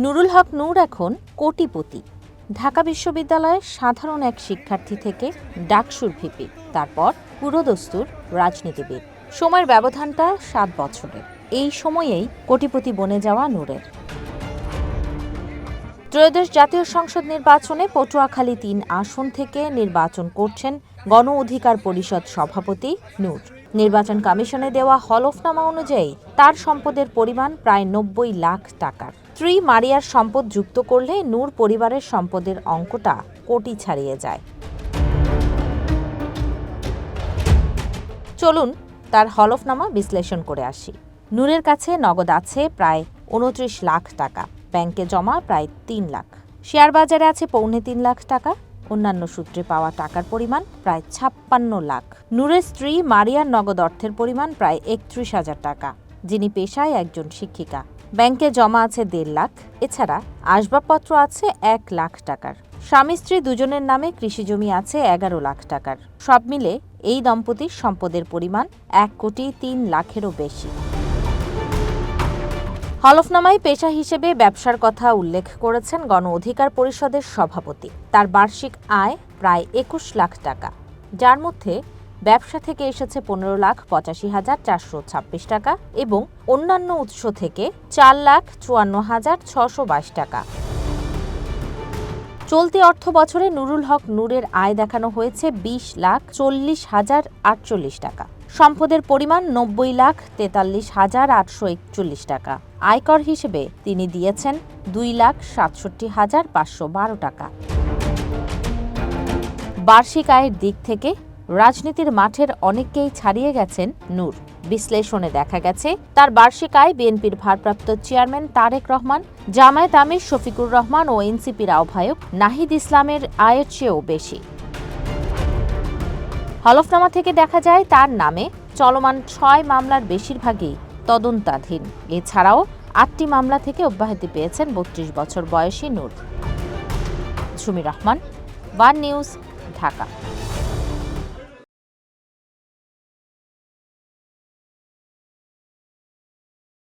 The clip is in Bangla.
নুরুল হক নূর এখন কোটিপতি। ঢাকা বিশ্ববিদ্যালয়ের সাধারণ এক শিক্ষার্থী থেকে ডাকসুর ভিপি, তারপর পুরোদস্তুর রাজনীতিবিদ। সময়ের ব্যবধানটা 7 বছরের। এই সময়েই কোটিপতি বনে যাওয়া নূরের। ত্রয়োদশ জাতীয় সংসদ নির্বাচনে পটুয়াখালী 3 আসন থেকে নির্বাচন করছেন গণ অধিকার পরিষদ সভাপতি নূর। নির্বাচন কমিশনে দেওয়া হলফনামা অনুযায়ী তার সম্পদের পরিমাণ প্রায় 90 লাখ টাকার। স্ত্রী মারিয়ার সম্পদ যুক্ত করলে নূর পরিবারের সম্পদের অঙ্কটা কোটি ছাড়িয়ে যায়। চলুন তার হলফনামা বিশ্লেষণ করে আসি। নূরের কাছে নগদ আছে প্রায় 29 লাখ টাকা, ব্যাংকে জমা প্রায় 3 লাখ, শেয়ার বাজারে আছে 3.25 লাখ টাকা, অন্যান্য সূত্রে পাওয়া টাকার পরিমাণ প্রায় 56 লাখ। নূরের স্ত্রী মারিয়ার নগদ অর্থের পরিমাণ প্রায় 31,000 টাকা, যিনি পেশায় একজন শিক্ষিকা। ব্যাংকে জমা আছে 1.5 লাখ, এছাড়া আসবাবপত্র আছে 1 লাখ টাকার। স্বামী স্ত্রী দুজনের নামে কৃষিজমি আছে 11 লাখ টাকার। সব মিলে এই দম্পতির সম্পদের পরিমাণ 1,03,00,000-এরও বেশি। হলফনামায় পেশা হিসেবে ব্যবসার কথা উল্লেখ করেছেন গণ অধিকার পরিষদের সভাপতি। তার বার্ষিক আয় প্রায় 21 লাখ টাকা, যার মধ্যে ব্যবসা থেকে এসেছে 15,85,426 টাকা এবং অন্যান্য উৎস থেকে 4,54,622 টাকা। চলতি অর্থ বছরে নুরুল হক নূরের আয় দেখানো হয়েছে 20,40,048 টাকা। সম্পদের পরিমাণ 90,43,841 টাকা। আয়কর হিসেবে তিনি দিয়েছেন 2,67,512 টাকা। বার্ষিক আয়ের দিক থেকে রাজনীতির মাঠের অনেককেই ছাড়িয়ে গেছেন নূর। বিশ্লেষণে দেখা গেছে তার বার্ষিক আয় বিএনপির ভারপ্রাপ্ত চেয়ারম্যান তারেক রহমান, জামায়াত আমির শফিকুর রহমান ও এনসিপির আহ্বায়ক নাহিদ ইসলামের আয়ের চেয়েও বেশি। হলফনামা থেকে দেখা যায় তার নামে চলমান 6 মামলার বেশিরভাগই তদন্তাধীন। এছাড়াও 8টি মামলা থেকে অব্যাহতি পেয়েছেন 32 বছর বয়সী নূর। ঝুমি রহমান, ওয়ান নিউজ, ঢাকা।